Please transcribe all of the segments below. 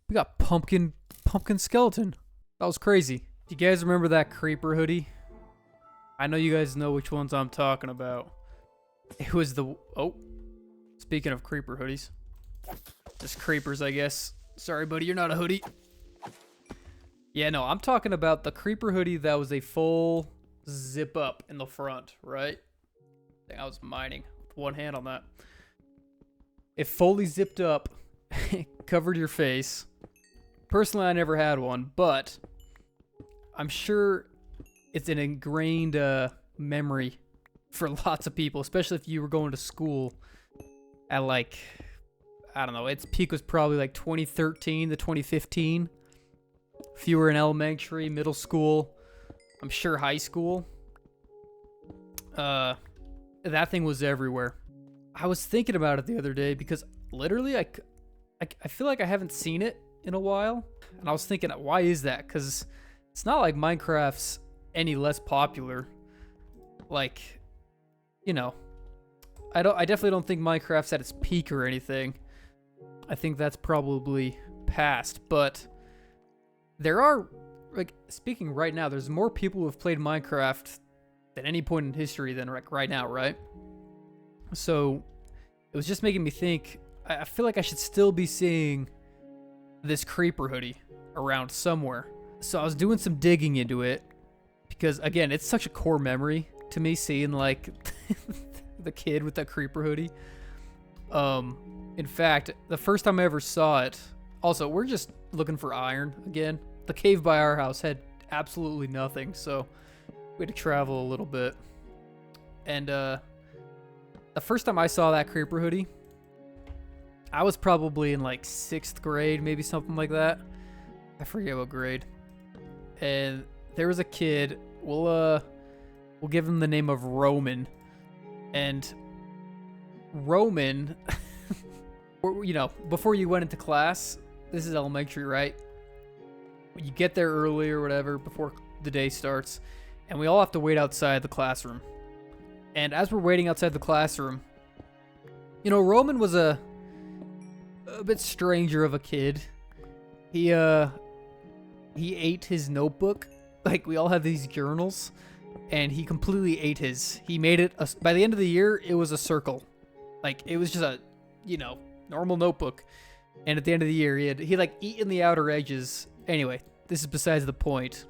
We got pumpkin skeleton. That was crazy. Do you guys remember that creeper hoodie? I know you guys know which ones I'm talking about. It was the... Oh. Speaking of creeper hoodies. Just creepers, I guess. Sorry, buddy, you're not a hoodie. Yeah, no, I'm talking about the creeper hoodie that was a full zip up in the front, right? I think I was mining with one hand on that. It fully zipped up, covered your face. Personally, I never had one, but I'm sure it's an ingrained memory for lots of people, especially if you were going to school at like, I don't know, its peak was probably like 2013 to 2015. If you were in elementary, middle school, I'm sure high school, that thing was everywhere. I was thinking about it the other day because literally I feel like I haven't seen it in a while. And I was thinking, why is that? Because it's not like Minecraft's any less popular. Like, you know, I definitely don't think Minecraft's at its peak or anything. I think that's probably past, but there are, like, speaking right now, there's more people who have played Minecraft than any point in history than right now, right? So it was just making me think, I feel like I should still be seeing this creeper hoodie around somewhere. So I was doing some digging into it because, again, it's such a core memory to me seeing, like, the kid with that creeper hoodie. In fact, the first time I ever saw it, also, we're just looking for iron again. The cave by our house had absolutely nothing, so we had to travel a little bit. And the first time I saw that creeper hoodie, I was probably in like 6th grade, maybe something like that. I forget what grade. And there was a kid, we'll give him the name of Roman. And Roman, you know, before you went into class, this is elementary, right? You get there early or whatever before the day starts, and we all have to wait outside the classroom. And as we're waiting outside the classroom, you know, Roman was a bit stranger of a kid. He ate his notebook. Like, we all have these journals, and he completely ate his. He made it, by the end of the year, it was a circle. Like, it was just a, you know, normal notebook. And at the end of the year, he like eaten the outer edges. Anyway, this is besides the point.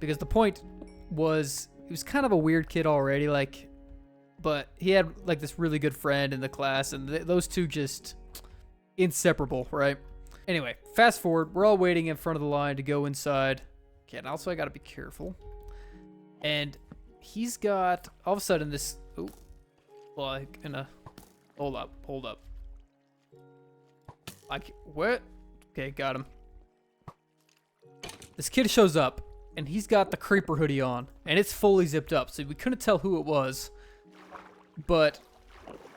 Because the point was, he was kind of a weird kid already, like, but he had like this really good friend in the class, and those two just inseparable, right? Anyway, fast forward, we're all waiting in front of the line to go inside. Okay, and also I gotta be careful. And he's got, all of a sudden this, ooh, like, hold up. Like, what? Okay, got him. This kid shows up, and he's got the creeper hoodie on, and it's fully zipped up, so we couldn't tell who it was. But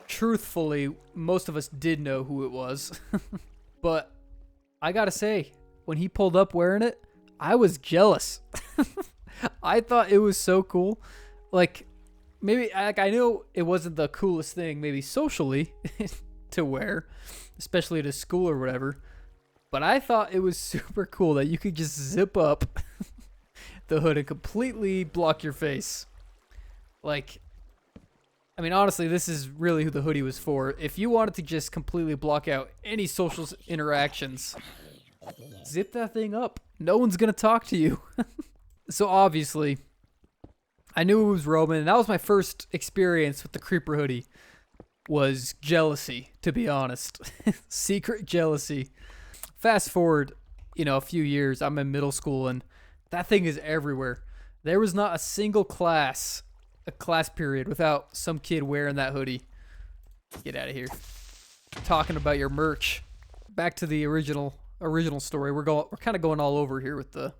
truthfully, most of us did know who it was. But I gotta say, when he pulled up wearing it, I was jealous. I thought it was so cool. Like, maybe, like, I know it wasn't the coolest thing, maybe socially, to wear, especially to school or whatever. But I thought it was super cool that you could just zip up the hood and completely block your face. Like, I mean, honestly, this is really who the hoodie was for. If you wanted to just completely block out any social interactions, zip that thing up. No one's going to talk to you. So obviously, I knew it was Roman, and that was my first experience with the creeper hoodie. Was jealousy, to be honest. Secret jealousy. Fast forward, you know, a few years, I'm in middle school, and that thing is everywhere. There was not a single class period without some kid wearing that hoodie. Get out of here. Talking about your merch. Back to the original story. We're kind of going all over here with the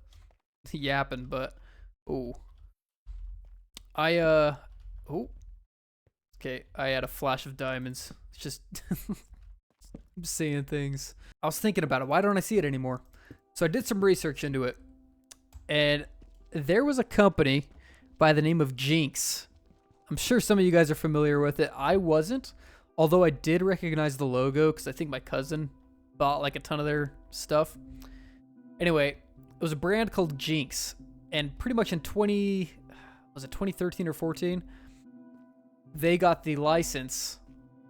yapping, but okay, I had a flash of diamonds. It's just I'm seeing things. I was thinking about it. Why don't I see it anymore? So I did some research into it, and there was a company by the name of Jinx. I'm sure some of you guys are familiar with it. I wasn't, although I did recognize the logo because I think my cousin bought like a ton of their stuff. Anyway, it was a brand called Jinx, and pretty much in 2013 or 14, they got the license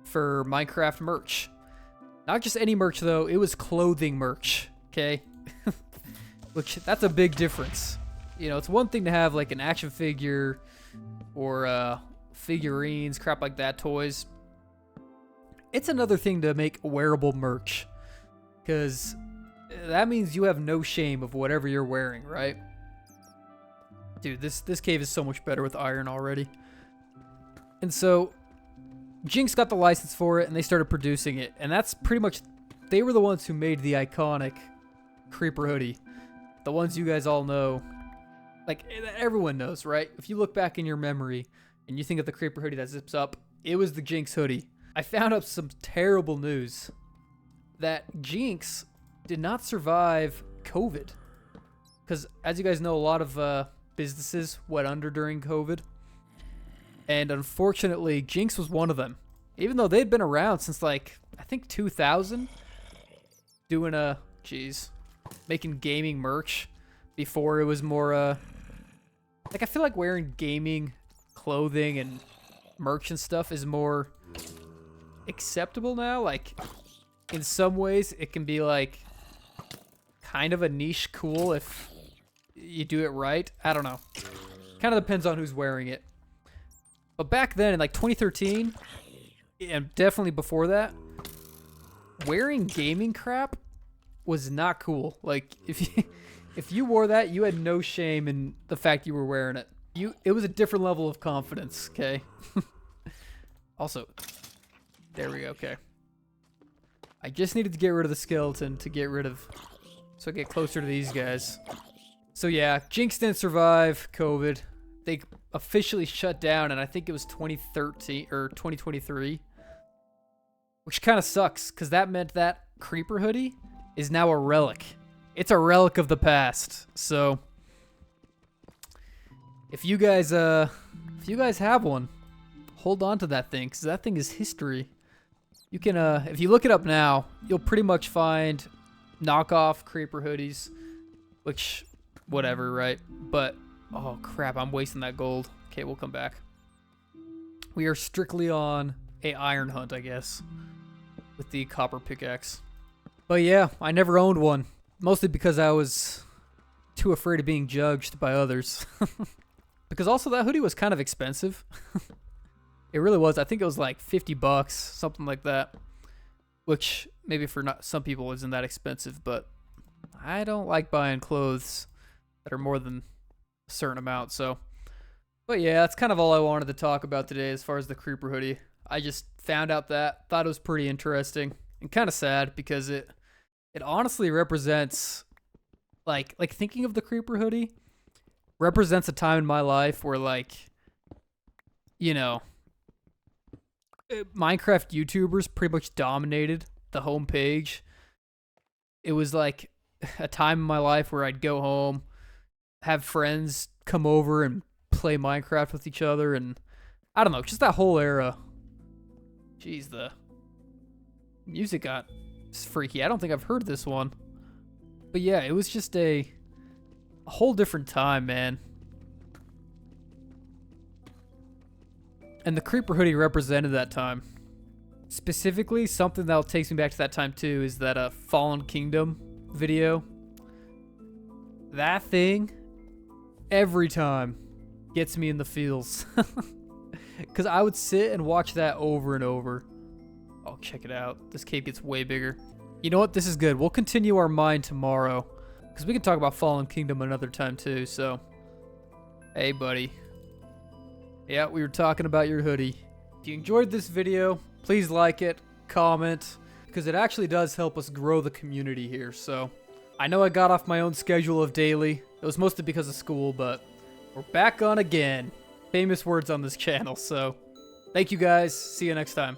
for Minecraft merch. Not just any merch though, it was clothing merch, okay? Which, that's a big difference. You know, it's one thing to have like an action figure or figurines, crap like that, toys. It's another thing to make wearable merch, because that means you have no shame of whatever you're wearing, right? Dude, this cave is so much better with iron already. And so Jinx got the license for it, and they started producing it. And that's pretty much, they were the ones who made the iconic Creeper hoodie. The ones you guys all know. Like, everyone knows, right? If you look back in your memory and you think of the Creeper hoodie that zips up, it was the Jinx hoodie. I found out some terrible news that Jinx did not survive COVID. Because, as you guys know, a lot of businesses went under during COVID. And unfortunately, Jinx was one of them. Even though they'd been around since, like, I think 2000. Doing making gaming merch before it was more, like, I feel like wearing gaming clothing and merch and stuff is more acceptable now. Like, in some ways, it can be, like, kind of a niche cool if you do it right. I don't know. Kind of depends on who's wearing it. But back then, in, like, 2013, and definitely before that, wearing gaming crap was not cool. Like, if you wore that, you had no shame in the fact you were wearing it. It was a different level of confidence, okay? Also, there we go, okay. I just needed to get rid of the skeleton to get rid of, so I get closer to these guys. So yeah, Jinx didn't survive COVID. They officially shut down, and I think it was 2013 or 2023. Which kind of sucks, because that meant that Creeper hoodie is now a relic. It's a relic of the past. So if you guys have one, hold on to that thing, because that thing is history. You can if you look it up now, you'll pretty much find knockoff Creeper hoodies, which whatever, right? But oh crap, I'm wasting that gold. Okay, we'll come back. We are strictly on a iron hunt, I guess, with the copper pickaxe. But yeah, I never owned one, mostly because I was too afraid of being judged by others. Because also that hoodie was kind of expensive. It really was. I think it was like 50 bucks, something like that. Which maybe for not some people isn't that expensive, but I don't like buying clothes that are more than a certain amount. So, but yeah, that's kind of all I wanted to talk about today as far as the Creeper hoodie. I just found out that, thought it was pretty interesting and kind of sad, because it honestly represents, like thinking of the Creeper hoodie represents a time in my life where, like, you know, Minecraft YouTubers pretty much dominated the homepage. It was like a time in my life where I'd go home, have friends come over and play Minecraft with each other, and I don't know, just that whole era. Jeez, the music got freaky. I don't think I've heard this one. But yeah, it was just a whole different time, man. And the Creeper hoodie represented that time. Specifically, something that takes me back to that time too is that Fallen Kingdom video. That thing, every time, gets me in the feels. Because I would sit and watch that over and over. Oh, check it out. This cave gets way bigger. You know what? This is good. We'll continue our mine tomorrow, because we can talk about Fallen Kingdom another time too, so. Hey, buddy. Yeah, we were talking about your hoodie. If you enjoyed this video, please like it, comment, because it actually does help us grow the community here. So I know I got off my own schedule of daily. It was mostly because of school, but we're back on again. Famous words on this channel. So thank you guys. See you next time.